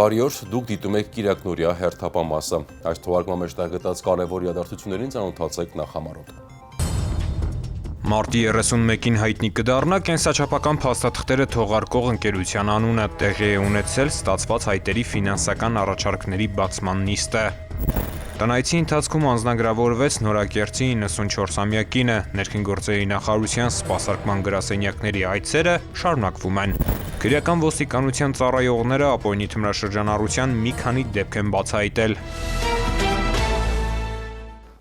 Բարի օր, դուք դիտում եք Կիրակնորյա հերթապամասը։ Այս թողարկման մեջ տեղգտած կարևոր իրադարձություններին ծանոթացեք նախամարոտ։ Մարտի 31-ին հայտնի կդառնա կենսաչափական փաստաթղթերը թողարկող ընկերության անունը, տեղի է ունեցել ստացված հայտերի ֆինանսական առաջարկների բացման նիստը։ Տնայցի ընթացքում անձնագրավորվեց Նորակերտի 94-ամյակինը, ներքին գործերի նախարարության սպասարկման գրասենյակների այցերը շարունակվում են։ Քրեական ոստիկանության ծառայողները Ապօյնի թմրաշրջանառության մի քանի դեպք են բացահայտել։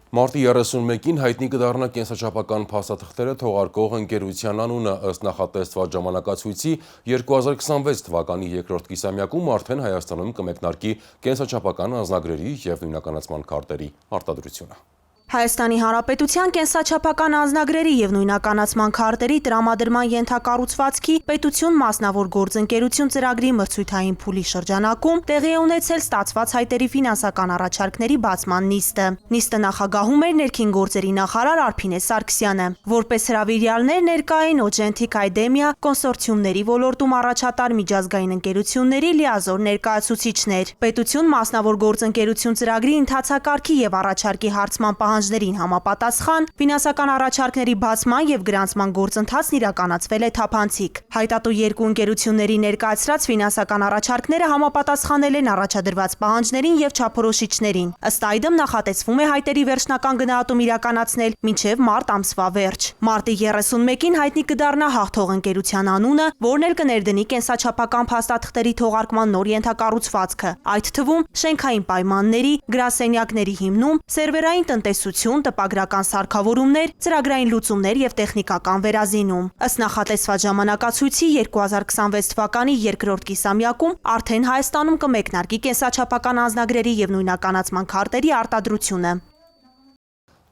Մարտի 31-ին հայտնի կդառնա կենսաչափական փաստաթղթերը թողարկող ընկերության անունը, ըստ նախատեսված ժամանակացույցի 2026 թվականի երկրորդ կիսամյակում արդեն Հայաստանում կմեկնարկի կենսաչափական անձնագրերի և նույնականացման քարտերի արտադրությունը։ Հայաստանի Հանրապետության կենսաչափական անձնագրերի և նույնականացման քարտերի տրամադրման ենթակառուցվածքի պետություն մասնավոր գործընկերություն ծրագրի մրցույթային փուլի շրջանակում տեղի է ունեցել ստացված հայտերի ֆինանսական առաջարկների բացման նիստը։ Նիստը նախագահում էր ներքին գործերի նախարար Արփինե Սարգսյանը։ Որպես հրավիրյալներ ներկա էին Օջենթիկ Այդեմիա կոնսորցիումների ոլորտում առաջատար միջազգային ընկերությունների լիազոր ներկայացուցիչներ։ Պետություն մասնավոր գործընկերություն ծրագրի ընթացակարգի և առաջարկի հարցման պահանջներին համապատասխան ֆինանսական առաջարկների բացման և գրանցման գործընթացն իրականացվել է թափանցիկ։ Հայտատու երկու ընկերությունների ներկայացրած ֆինանսական առաջարկները համապատասխանել են առաջադրված պահանջներին և չափորոշիչներին։ Ըստ այդմ նախատեսվում է հայտերի վերջնական գնահատում իրականացնել մինչև մարտ ամսվա վերջ։ Մարտի 31-ին հայտնի կդառնա հաղթող ընկերության անունը, որն էլ կներդնի կենսաչափական փաստաթղթերի թողարկման նոր ենթակառուցվածքը, այդ թվում շենքային պայմանների, գրասենյակների հիմնում, սերվերային տնտեսություն, տպագրական սարքավորումներ, ծրագրային լուծումներ և տեխնիկական վերազինում։ Ըստ նախատեսված ժամանակացույցի 2026 թվականի երկրորդ կիսամյակում արդեն Հայաստանում կմեկնարկի կենսաչափական անձնագրերի և նույնականացման քարտերի արտադրությունը։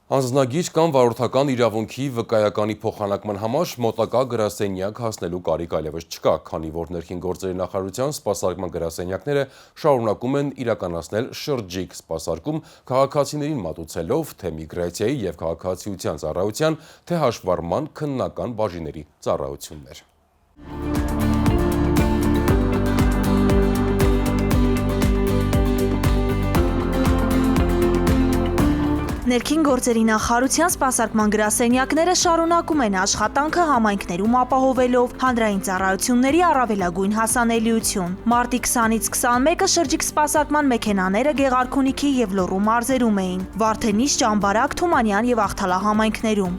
Անձնագիր կամ վարորդական իրավունքի վկայականի փոխանակման համար մոտակա գրասենյակ հասնելու կարիք այլևս չկա, քանի որ ներքին գործերի նախարարության սպասարկման գրասենյակները շարունակում են իրականացնել շրջիկ սպասարկում քաղաքացիներին մատուցելով թե միգրացիայի և քաղաքացիության ծառայության, թե հաշվառման քննական բաժինների ծառայություններ։ Ներքին գործերի նախարարության սպասարկման գրասենյակները շարունակում են աշխատանքը համայնքներում ապահովելով հանրային ծառայությունների առավելագույն հասանելիություն։ Մարտի 20-ից 21-ը շրջիկ սպասարկման մեքենաները Գեղարքունիքի և Լոռու մարզերում էին, Վարդենիս, Ճամբարակ, Թումանյան և Աղթալա համայնքներում։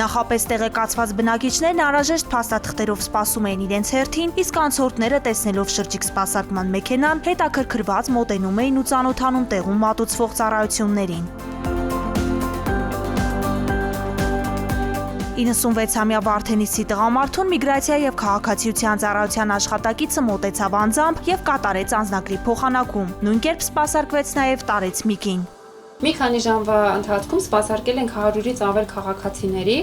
Նախապես տեղեկացված բնակիչներն անհրաժեշտ փաստաթղթերով սպասում էին իրենց հերթին, իսկ անցորդները տեսնելով շրջիկ սպասարկման մեքենան հետաքրքրված մոտենում էին ու ծանոթանում տեղում մատուցվող ծառայություններին։ 96-ամյա Վարդենիսի տղամարդուն միգրացիա և քաղաքացիության ծառայության աշխատակիցը մոտեցավ անձամբ և կատարեց անձնագրի փոխանակում։ Նույն կերպ սպասարկվեց նաև Տարեց Միկին։ Մի քանի ժամվա ընթացքում սպասարկել ենք 100-ից ավել քաղաքացիների,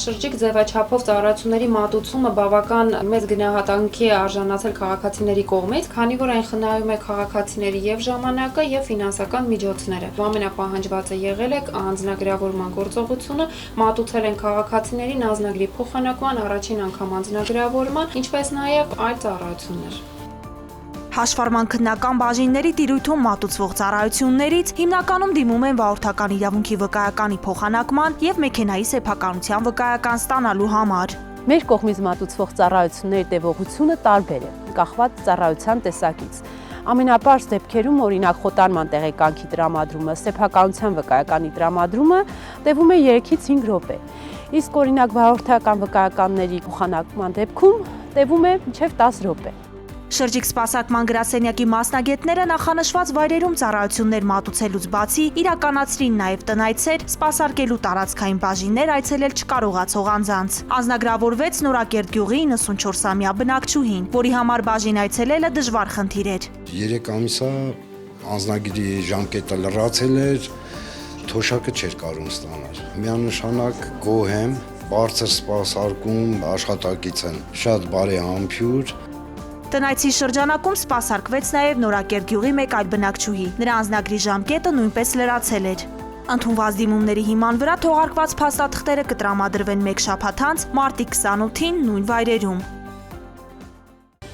շրջիկ ձևաչափով ծառայությունների մատուցումը բավական մեծ գնահատանքի է արժանացել քաղաքացիների կողմից, քանի որ այն խնայում է քաղաքացիների և ժամանակը և ֆինանսական միջոցները։ Ամենապահանջվածը եղել է անձնագրավորման գործողությունը, մատուցել են քաղաքացիներին անձնագրի փոխանակման, առաջին անգամ անձնագրավորման, ինչպես նաև այլ ծառայություններ։ Հաշվառման քննական բաժինների տիրույթում մատուցվող ծառայություններից հիմնականում դիմում են վարորդական իրավունքի վկայականի փոխանակման և մեքենայի սեփականության վկայական ստանալու համար։ Մեր կողմից մատուցվող ծառայությունների տևողությունը տարբեր է, կախված ծառայության տեսակից։ Ամենապարզ դեպքերում, օրինակ խոտանման տեղեկանքի տրամադրումը, սեփականության վկայականի տրամադրումը տևում է 3-ից 5 րոպե, իսկ օրինակ վարորդական վկայականների փոխանակման դեպքում տևում է մինչև 10 րոպե։ Շրջիկ սպասարկման գրասենյակի մասնագետները նախանշված վայրերում ծառայություններ մատուցելուց բացի իրականացրին նաև տնայցեր, սպասարկելու տարածքային բաժիններ այցելել չկարողացող անձանց։ Անձնագրավորվեց Նորակերտ գյուղի 94-ամյա բնակչուհին, որի համար բաժին այցելելը դժվար խնդիր էր։ 3 ամիս է անձնագրի ժամկետը լրացել էր, թոշակը չէր կարող ստանալ։ Միանշանակ գոհ եմ, բարձր սպասարկում, աշխատակիցն շատ բարեհամբույր։ Տնայցի շրջանակում սպասարկվեց նաև Նորակերտ գյուղի մեկ այլ բնակչուհի։ Նրա անձնագրի ժամկետը նույնպես լրացել էր։ Ընդունված դիմումների հիման վրա թողարկված փաստաթղթերը կտրամադրվեն 1 շաբաթ անց մարտի 28-ին նույն վայրերում։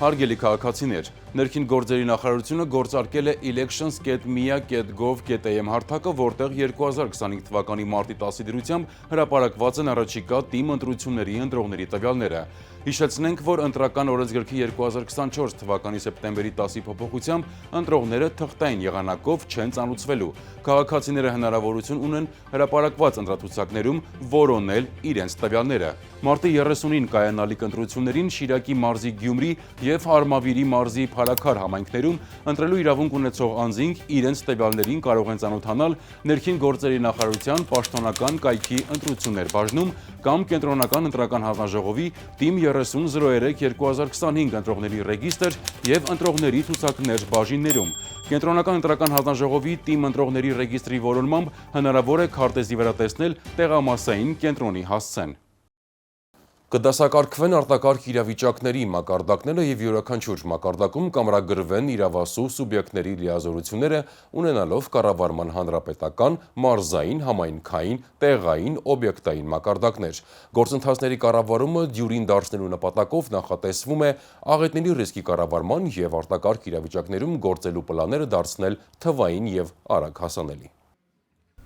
Հարգելի քաղաքացիներ, ներքին գործերի նախարարությունը գործարկել է elections.mia.gov.am հարթակը, որտեղ 2025 թվականի մարտի 10-ի դրությամբ հրապարակված են առաջիկա թիմ ընտրությունների ընտրողների տվյալները։ Հիշեցնենք, որ ընտրական օրենսգրքի 2024 թվականի սեպտեմբերի 10-ի փոփոխությամբ ընտրողները թղթային եղանակով չեն ծանուցվելու։ Քաղաքացիները հնարավորություն ունեն հրապարակված ընտրացուցակներում որոնել իրենց տվյալները։ Մարտի 30-ին կայանալիք ընտրություններին Շիրակի մարզի Գյումրի և Արմավիրի մարզի Փարաքար համայնքներում ընտրելու իրավունք ունեցող անձինք իրենց տվյալներին կարող են ծանոթանալ ներքին գործերի նախարարության պաշտոնական կայքի ընտրություններ բաժնում կամ կենտրոնական ընտրական հանձնաժողովի թիմ 3003-2025 ընտրողների ռեգիստր և ընտրողների ցուցակներ բաժիններում։ Կենտրոնական ընտրական հանձնաժողովի թիմ ընտրողների ռեգիստրի որոնմամբ հնարավոր է քարտեզի վրա տեսնել տեղամասային կենտրոնի հասցեն։ Կդասակարգվեն արտակարգ իրավիճակների մակարդակները և յուրաքանչյուր մակարդակում կամրագրվեն իրավասու սուբյեկտների լիազորությունները ունենալով կառավարման հանրապետական, մարզային, համայնքային, տեղային, օբյեկտային մակարդակներ։ Գործընթացների կառավարումը դյուրին դարձնելու նպատակով նախատեսվում է աղետների ռիսկի կառավարման և արտակարգ իրավիճակներում գործելու պլանները դարձնել թվային և արագ հասանելի։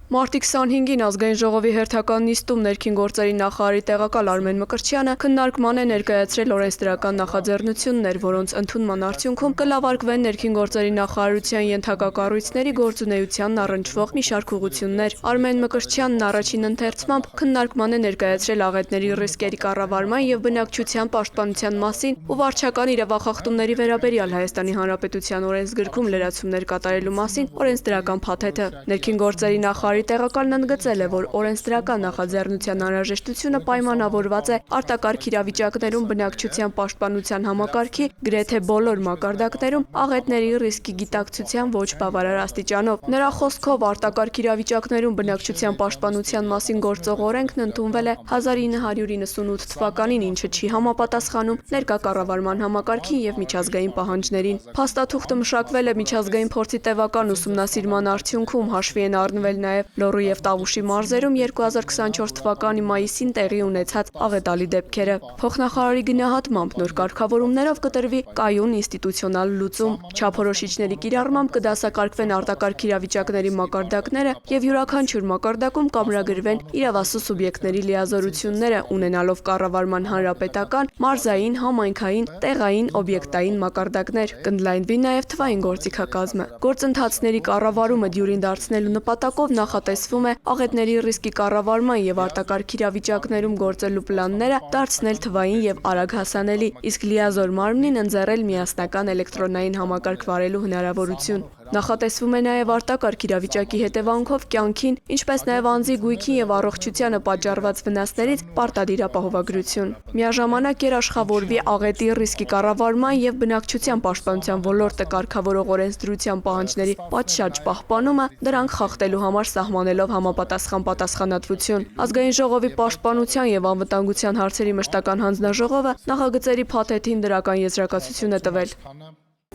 Մարտի 25-ին ազգային ժողովի հերթական նիստում ներքին գործերի նախարարի տեղակալ Արմեն Մկրտչյանը քննարկման է ներկայացրել օրենսդրական նախաձեռնություններ, որոնց ընդունման արդյունքում կլավարկվեն ներքին գործերի նախարարության ենթակա կառույցների գործունեությանն առնչվող մի շարք ուղղություններ։ Արմեն Մկրտչյանն առաջին ընթերցմամբ քննարկման է ներկայացրել աղետների ռիսկերի կառավարման և բնակչության պաշտպանության մասին ու վարչական իրավախախտումների վերաբերյալ Հայաստանի Հանրապետության օրենսգրքում լրացումներ կատարելու մասին օրենսդրական փաթեթը։ Ներքին գործերի նախարարի տեղակալն ընդգծել է, որ օրենսդրական նախաձեռնության անհրաժեշտությունը պայմանավորված է արտակարգ իրավիճակներում բնակչության պաշտպանության համակարգի գրեթե բոլոր մակարդակներում աղետների ռիսկի գիտակցության ոչ բավարար աստիճանով։ Նրա խոսքով արտակարգ իրավիճակներում բնակչության պաշտպանության մասին գործող օրենքն ընդունվել է 1998 թվականին, ինչը չի համապատասխանում ներկա կառավարման համակարգին և միջազգային պահանջներին։ Փաստաթուղթը մշակվել է միջազգային փորձի տևական ուսումնասիրման արդյունքում, հաշվի են առնվել նաև Լոռու և Տավուշի մարզերում 2024 թվականի մայիսին տեղի ունեցած աղետալի դեպքերը։ Փոխնախարարի գնահատմամբ նոր կարգավորումներով կտրվի կայուն ինստիտուցիոնալ լուծում, չափորոշիչների կիրառմամբ կդասակարգվեն արտակարգ իրավիճակների մակարդակները և յուրաքանչյուր մակարդակում կամրագրվեն իրավասու սուբյեկտների լիազորությունները, ունենալով կառավարման հանրապետական, մարզային, համայնքային, տեղային, օբյեկտային մակարդակներ։ Կընդլայնվի նաև թվային գործիքակազմը։ Գործընթացների կառավարումը դյուրին դարձնելու նպատակով նախատեսվում է աղետների ռիսկի կառավարման և արտակարգ իրավիճակներում գործելու պլանները դարձնել թվային և արագ հասանելի, իսկ լիազոր մարմնին ընձեռել միասնական էլեկտրոնային համակարգ վարելու հնարավորություն։ Նախատեսվում է նաև արտակարգ իրավիճակի հետևանքով կյանքին, ինչպես նաև անձի գույքին և առողջությանը պատճառված վնասներից պարտադիր ապահովագրություն։ Միաժամանակ երաշխավորվի աղետի ռիսկի կառավարման և բնակչության պաշտպանության ոլորտը կարգավորող օրենսդրության պահանջների պատշաճ պահպանումը, դրանք խախտելու համար սահմանելով համապատասխան պատասխանատվություն։ Ազգային ժողովի պաշտպանության և անվտանգության հարցերի մշտական հանձնաժողովը նախագծերի փաթեթին դրական եզրակացություն է տվել։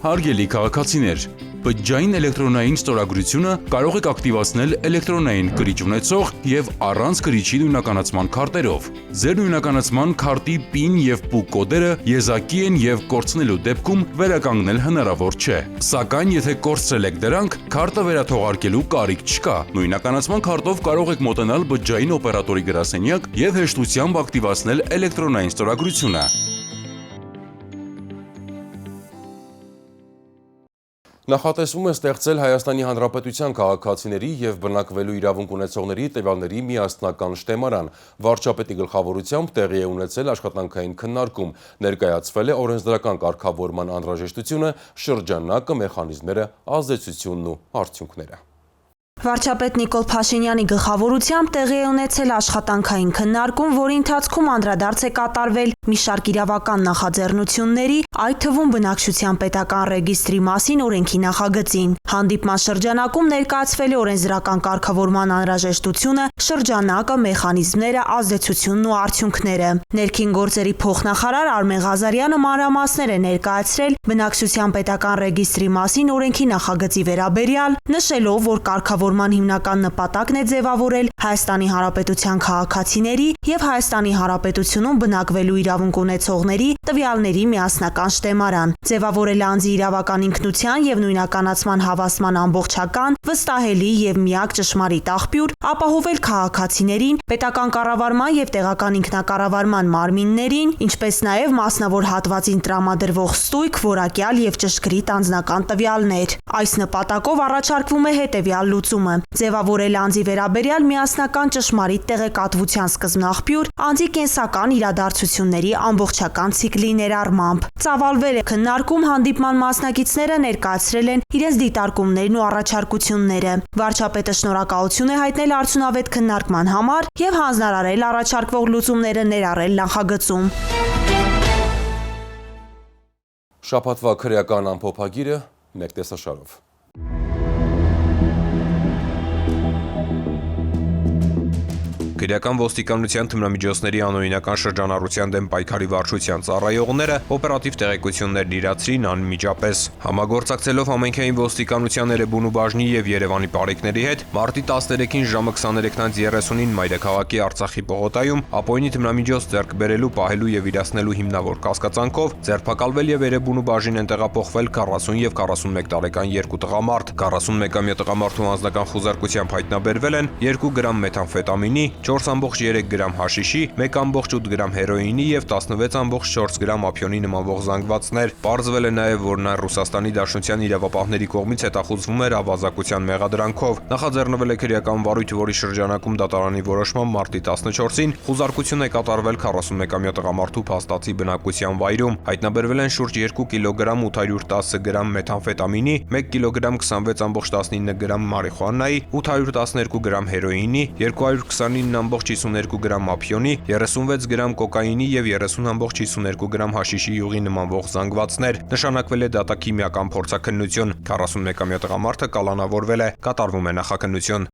Հարգելի քաղաքացիներ, բջջային էլեկտրոնային ստորագրությունը կարող եք ակտիվացնել էլեկտրոնային կրիչ ունեցող և առանց կրիչի նույնականացման քարտերով։ Ձեր նույնականացման քարտի PIN և PUK կոդերը եզակի են և կորցնելու դեպքում վերականգնել հնարավոր չէ։ Սակայն եթե կորցրել եք դրանք, քարտը վերաթողարկելու կարիք չկա։ Նույնականացման քարտով կարող եք մոտենալ բջջային օպերատորի գրասենյակ և հեշտությամբ ակտիվացնել էլեկտրոնային ստորագրությունը։ Նախատեսվում է ստեղծել Հայաստանի Հանրապետության քաղաքացիների և բնակվելու իրավունք ունեցողների տվյալների միասնական շտեմարան։ Վարչապետի գլխավորությամբ տեղի է ունեցել աշխատանքային քննարկում, ներկայացվել է օրենսդրական կարգավորման անհրաժեշտությունը, շրջանակը, մեխանիզմները, ազդեցությունն ու արդյունքները։ Վարչապետ Նիկոլ Փաշինյանի գլխավորությամբ տեղի է ունեցել աշխատանքային քննարկում, որի ընթացքում անդրադարձ է կատարվել մի շարք իրավական նախաձեռնությունների, այդ թվում բնակչության պետական ռեգիստրի մասին օրենքի նախագծին։ Հանդիպման շրջանակում ներկայացվել է օրենսդրական կարգավորման անհրաժեշտությունը, շրջանակը, մեխանիզմները, ազդեցությունն ու արդյունքները։ Ներքին գործերի փոխնախարար Արմեն Ղազարյանը մանրամասներ է ներկայացրել բնակչության պետական ռեգիստրի մասին օրենքի նախագծի վերաբերյալ, նշելով, որ կարգավորման հիմնական նպատակն է ձևավորել Հայաստանի Հանրապետության քաղաքացիների եւ Հայաստանի Հանրապետությունում բնակվելու իրավունք ունեցողների տվյալների միասնական շտեմարան, ձևավորել անձի իրավական ինքնության եւ նույնականացման հավաստման ամբողջական, վստահելի եւ միակ ճշմարիտ աղբյուր, ապահովել քաղաքացիներին, պետական կառավարման եւ տեղական ինքնակառավարման մարմիններին, ինչպես նաեւ մասնավոր հատվածին տրամադրվող ստույգ, որակյալ եւ ճշգրիտ անձնական տվյալներ։ Այս նպատակով առաջարկվում է հետեւյալ լուծումը. ձևավորել անձի վերաբերյալ միասնական ճշմարիտ տեղեկատվության սկզբնաղբյուր, անձի կենսական իրադարձությունների ամբողջական ցիկլի ներառմամբ։ Ծավալվել է քննարկում, հանդիպման մասնակիցները ներկայացրել են իրենց դիտարկումներն ու առաջարկությունները։ Վարչապետը շնորհակալություն է հայտնել արդյունավետ քննարկման համար եւ հանձնարարել առաջարկվող լուծումները ներառել նախագծում։ Շաբաթվա քրեական ամփոփագիրը մեկ տեսաշարով։ Քրեական ոստիկանության թմրամիջոցների անօրինական շրջանառության դեմ պայքարի վարչության ծառայողները օպերատիվ տեղեկություններ իրացրին անմիջապես։ Համագործակցելով համայնքային ոստիկանության Էրեբունու բաժնի եւ Երևանի բարեկների հետ, մարտի 13-ին ժամը 23:30-ին մայրաքաղաքի Արցախի պողոտայում ապօրինի թմրամիջոց ձեռք բերելու, պահելու եւ իրացնելու հիմնավոր կասկածանքով ձերբակալվել եւ Էրեբունու բաժին են տեղափոխվել 40 եւ 41 տարեկան երկու տղամարդ։ 41-ամյա տղամարդու անձնական խուզարկությամբ հայտնաբերվել են 2 գրամ մեթամֆետամինի, 4.3 գրամ հաշիշի, 1.8 գրամ հերոինի եւ 16.4 գրամ ափիոնի նմանվող զանգվածներ։ Պարզվել է նաեւ, որ նա Ռուսաստանի Դաշնության իրավապահների կողմից հետախուզվում էր ավազակության մեղադրանքով։ Նախաձեռնվել է քրեական վարույթ, որի շրջանակում դատարանի որոշմամբ մարտի 14-ին խուզարկություն է կատարվել 41-ամյա տղամարդու փաստացի բնակության վայրում։ Հայտնաբերվել են շուրջ 2 կիլոգրամ 810 գրամ մեթամֆետամինի, 1 կիլոգրամ 26.19 գրամ մարիխուանայի, 812 գրամ հերոինի, 229.52 գրամ ափիոնի, 36 գրամ կոկաինի եւ 30.52 գրամ հաշիշի յուղի նմանվող զանգվածներ։ Նշանակվել է դատաքիմիական փորձաքննություն։ 41-ամյա տղամարդը կալանավորվել է, կատարվում է նախաքննություն։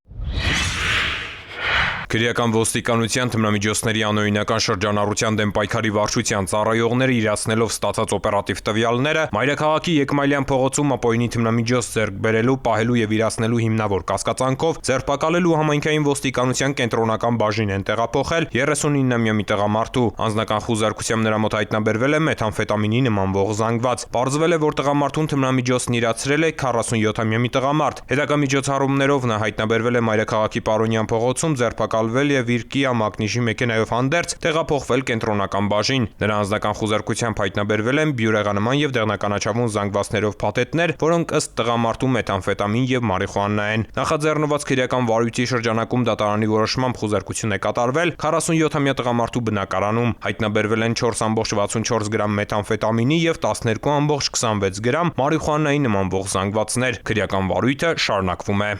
Քրեական ոստիկանության թմրամիջոցների անօրինական շրջանառության դեմ պայքարի վարչության ծառայողները իրացնելով ստացած օպերատիվ տվյալները մայրաքաղաքի Եկմայլյան փողոցում ապօրինի թմրամիջոց ձեռք բերելու, պահելու եւ իրացնելու հիմնավոր կասկածանքով ձերբակալելու համայնքային ոստիկանության կենտրոնական բաժին են տեղափոխել 39-ամյա մի տղամարդու։ Անձնական խուզարկությամբ նրա մոտ հայտնաբերվել է մեթամֆետամինի նմանվող զանգված։ Պարզվել է, որ տղամարդուն թմրամիջոցն իրացրել է 47-ամյա մի տղամարդ։ Հետագա միջոցառումներով նա հայտնաբերվել է մայրաքաղաքի Պարոնյան փողոցում ձերբակալվել եւ իր Kia Magnish-ի մեքենայով հանդերձ տեղափոխվել կենտրոնական բաժին։ Նրա անձնական խուզարկությամբ հայտնաբերվել են բյուրեղանման եւ դեղնականաչավուն զանգվածներով փաթեթներ, որոնք ըստ տղամարդու մեթամֆետամին եւ մարիխուանա են։ Նախաձեռնված քրեական վարույթի շրջանակում դատարանի որոշմամբ խուզարկություն է կատարվել 47-ամյա տղամարդու բնակարանում։ Հայտնաբերվել են 4.64 գրամ մեթամֆետամինի եւ 12.26 գրամ մարիխուանայի նմանվող զանգվածներ։ Քրեական վարույթը շարունակվում է։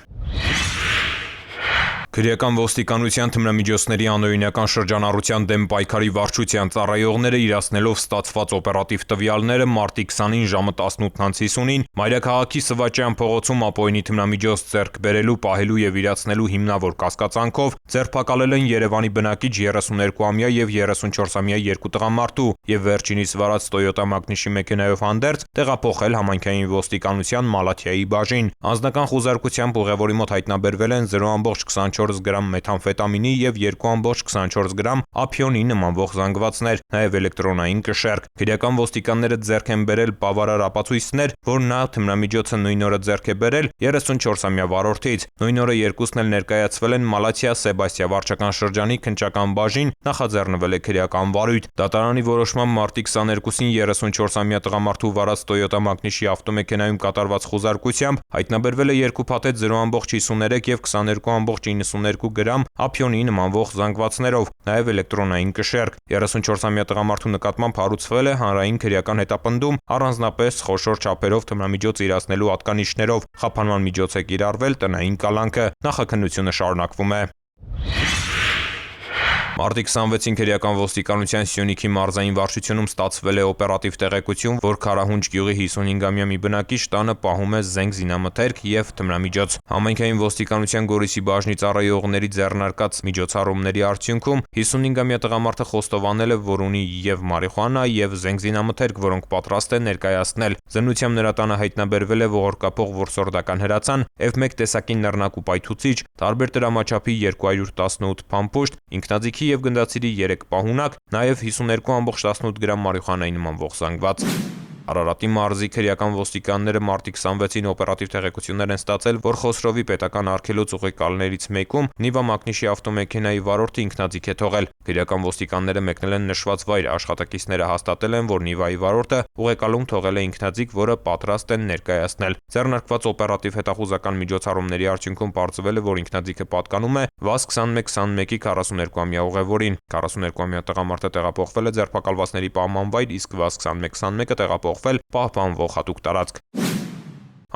Քրեական ոստիկանության թմրամիջոցների անօրինական շրջանառության դեմ պայքարի վարչության ծառայողները իրացնելով ստացված օպերատիվ տվյալները մարտի 20-ին ժամը 18:50-ին մայրաքաղաքի Սվաճյան փողոցում ապօրինի թմրամիջոց ձեռք բերելու, պահելու եւ իրացնելու հիմնավոր կասկածանքով ձերբակալել են Երևանի բնակիչ 32-ամյա եւ 34-ամյա երկու տղամարդու եւ վերջինիս վարած Toyota Magnish-ի մեքենայով հանդերձ տեղափոխել համայնքային ոստիկանության Մալաթիայի բաժին։ Անձնական խուզարկությամբ ուղևորի մոտ հայտնաբերվել են 0.24 գրամ մեթամֆետամինի եւ 2.24 գրամ ափիոնի նմանվող զանգվածներ, նաեւ էլեկտրոնային կշեռք։ Քրեական ոստիկանները ձեռք են բերել բավարար ապացույցներ, որ նա թմրամիջոցը նույն օրը ձեռք է բերել 34-ամյա վարորդից։ Նույն օրը երկուսն էլ ներկայացվել են Մալաթիա Սեբաստիա վարչական շրջանի քննչական բաժին, նախաձեռնվել է քրեական վարույթ։ Դատարանի որոշմամբ մարտի 22-ին 34-ամյա տղամարդու վարած Toyota Magnish-ի ավտոմեքենայում կատարված խուզարկությամբ հայտնաբերվել է 2 փաթեթ 0.53 եւ 22.92 գրամ ափիոնի նմանվող զանգվածներով, նաև էլեկտրոնային կշեռք։ 34-ամյա տղամարդու նկատմամբ հարուցվել է հանրային քրեական հետապնդում առանձնապես խոշոր չափերով թմրամիջոց իրացնելու հատկանիշներով։ Խափանման միջոց է կիրառվել տնային կալանքը։ Նախաքննությունը շարունակվում է։ Մարտի 26-ին քերիական ոստիկանության Սյունիքի մարզային վարչությունում ստացվել է օպերատիվ տեղեկություն, որ Քարահունջ գյուղի 55-ամյա մի բնակիչ տանը պահում է զենք զինամթերք եւ թմրամիջոց։ Համայնքային ոստիկանության Գորիսի բաժնի ծառայողների ձեռնարկած միջոցառումների արդյունքում 55-ամյա տղամարդը խոստովանել է, որ ունի եւ մարիխուանա եւ զենք զինամթերք, որոնք պատրաստ է ներկայացնել։ Զննությամբ նրա տանը հայտնաբերվել է ողորկափող որսորդական հրացան, F1 տեսակի նռնակ ու պայթուցիչ, տարբեր տրամաչափի 218 փամփուշտ, ինքնաձիգի եւ գնդացիրի 3 պահունակ, նաեւ 52.18 գրամ մարիխուանայի նմանվող զանգված։ Արարատի մարզի քերիական ոստիկանները մարտի 26-ին օպերատիվ տեղեկություններ են ստացել, որ Խոսրովի պետական արգելոց ուղեկալներից մեկում Նիվա Մակնիշի ավտոմեքենայի վարորդը ինքնաձիգ է թողել։ Քերիական ոստիկանները մեկնել են նշված վայր, աշխատակիցները հաստատել են, որ Նիվայի վարորդը ուղեկալում թողել է ինքնաձիգ, որը պատրաստ են ներկայացնել։ Ձեռնարկված օպերատիվ հետախուզական միջոցառումների արդյունքում պարզվել է, որ ինքնաձիգը պատկանում է ՎԱԶ 2121-ի 42-ամյա ուղևորին։ 42-ամյա տղամարդը տեղափոխվել է ձերբակալվածների պահման վայր, իսկ ՎԱԶ 2121-ը տեղափոխվել պահպանվող հատուկ տարածք։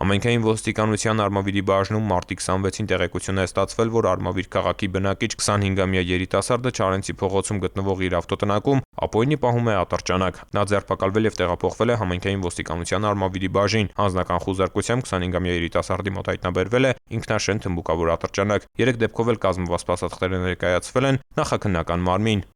Համայնքային ոստիկանության Արմավիրի բաժնում մարտի 26-ին տեղեկություն է ստացվել, որ Արմավիր քաղաքի բնակիչ 25-ամյա երիտասարդը Չարենցի փողոցում գտնվող իր ավտոտնակում ապօրինի պահում է ատրճանակ։ Նա ձերբակալվել եւ տեղափոխվել է համայնքային ոստիկանության Արմավիրի բաժին։ Անձնական խուզարկությամբ 25-ամյա երիտասարդի մոտ հայտնաբերվել է ինքնաշեն թմբուկավոր ատրճանակ։ 3 դեպքով էլ կազմված փաստաթղթերը ներկայացվել են նախաքննական մարմին։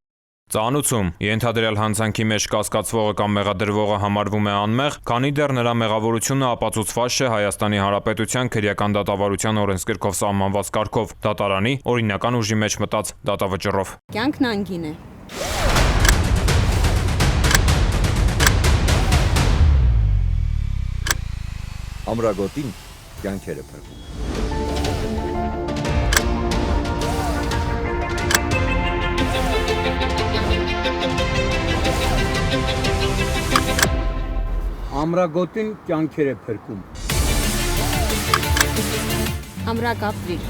Ծանուցում ենթադրյալ հանցանքի մեջ կասկածվողը կամ մեղադրվողը համարվում է անմեղ, քանի դեռ նրա մեղավորությունը ապացուցված չէ Հայաստանի Հանրապետության քրեական դատավարության օրենսգրքով սահմանված կարգով, դատարանի օրինական ուժի մեջ մտած դատավճռով։ Կյանքն անգին է։ Ամրագոտին կյանքերը փրկում։ Ամրագոտին կյանքեր է փրկում։ Ամրակապվիր։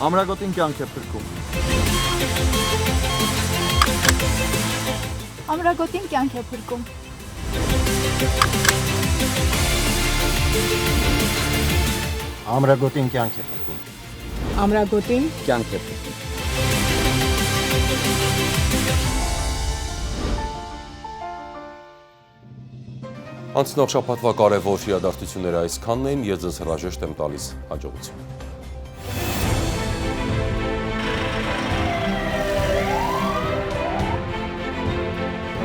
Ամրագոտին կյանք է փրկում։ Ամրագոտին կյանք է փրկում։ Ամրագոտին կյանք է փրկում։ Ամրագոտին կյանք է փրկում։ Անցնող շաբաթվա կարևոր իրադարձությունները այսքանն էին, ես ձեզ հրաժեշտ եմ տալիս, հաջողություն։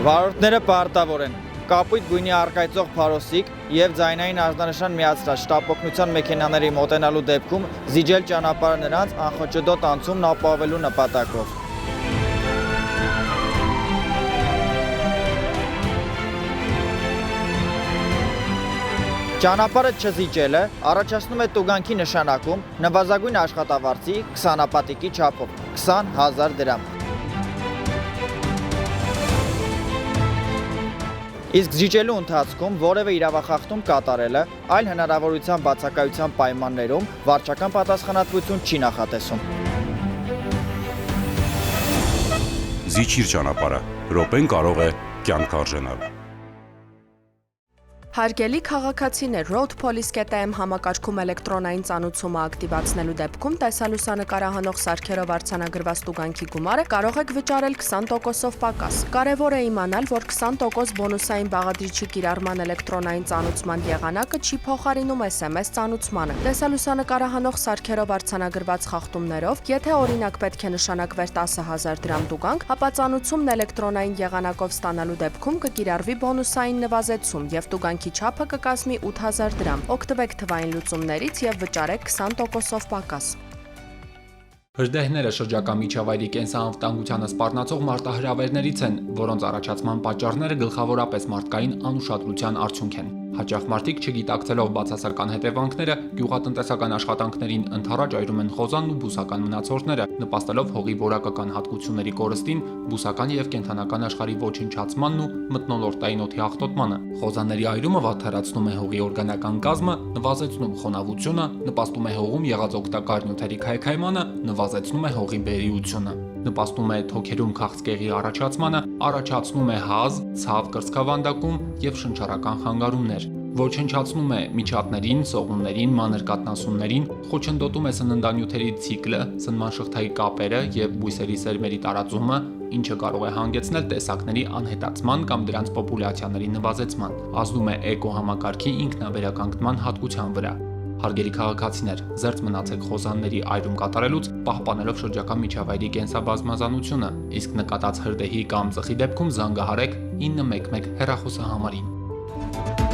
Վարորդները պարտավոր են կապույտ գույնի առկայծող փարոսիկ եւ ձայնային ազդանշան միացրած շտապօգնության մեքենաների մոտենալու դեպքում զիջել ճանապարհը նրանց անխոճոդոտ անցումն ապահովելու նպատակով։ Ճանապարհը չզիջելը առաջացնում է տուգանքի նշանակում նվազագույն աշխատավարձի 20-ապատիկի չափով 20,000 դրամ։ Իսկ զիջելու ընթացքում որևէ իրավախախտում կատարելը այլ հնարավորության բացակայության պայմաններում վարչական պատասխանատվություն չի նախատեսում։ Զիջիր ճանապարհը, րոպեն կարող է կյանք արժենալ։ Հարգելի քաղաքացիներ, Road Police.am համակարգում էլեկտրոնային ծանուցումը ակտիվացնելու դեպքում տեսալուսանկարահանող սարքերով արձանագրված տուգանքի գումարը կարող եք վճարել 20%-ով պակաս։ Կարևոր է իմանալ, որ 20% բոնուսային բաղադրիչի կիրառման էլեկտրոնային ծանուցման եղանակը չի փոխարինում SMS ծանուցմանը։ Տեսալուսանկարահանող սարքերով արձանագրված խախտումներով, եթե օրինակ պետք է նշանակվեր 10,000 դրամ տուգանք, ապա ծանուցումն էլեկտրոնային եղանակով ստանալու դեպքում կկիրառվի բոնուսային նվազեցում եւ տուգանքի չափը կկազմի 8000 դրամ։ Օգտվեք թվային լուծումներից եւ վճարեք 20%-ով պակաս։ Հրդեհները շրջակա միջավայրի կենսանվտանգությանը սպառնացող մարտահրավերներից են, որոնց առաջացման պատճառները գլխավորապես մարդկային անուշադրության արդյունք են։ Հաճախ մարդիկ չգիտակցելով բացասական հետևանքները գյուղատնտեսական աշխատանքներին ընդառաջ այրում են խոզանն ու բուսական մնացորդները, նպաստելով հողի որակական հատկությունների կորստին, բուսական եւ կենդանական աշխարհի ոչնչացմանն ու մթնոլորտային օդի աղտոտմանը։ Խոզաների այրումը վատթարացնում է հողի օրգանական կազմը, նվազեցնում խոնավությունը, նպաստում է հողում եղած օգտակար նյութերի քայքայմանը, նվազեցնում է հողի բերիությունը, նպաստում է թոքերում քաղցկեղի առաջացմանը, առաջացնում է հազ, ցավ, կրծքավանդակում եւ շնչառական խանգարումներ։ ոչնչացնում է միջատներին, սողուններին, մանր կաթնասուններին, խոչընդոտում է սննդանյութերի ցիկլը, սնման շղթայի կապերը եւ բույսերի սերմերի տարածումը, ինչը կարող է հանգեցնել տեսակների անհետացման կամ դրանց պոպուլյացիաների նվազեցման, ազդում է էկոհամակարգի ինքնավերականգնման հատկության վրա։ Հարգելի քաղաքացիներ, զերծ մնացեք խոզանների այրում կատարելուց, պահպանելով շրջակա միջավայրի կենսաբազմազանությունը, իսկ նկատած հրդեհի կամ ծխի դեպքում զանգահարեք 911 հեռախոսահամարին։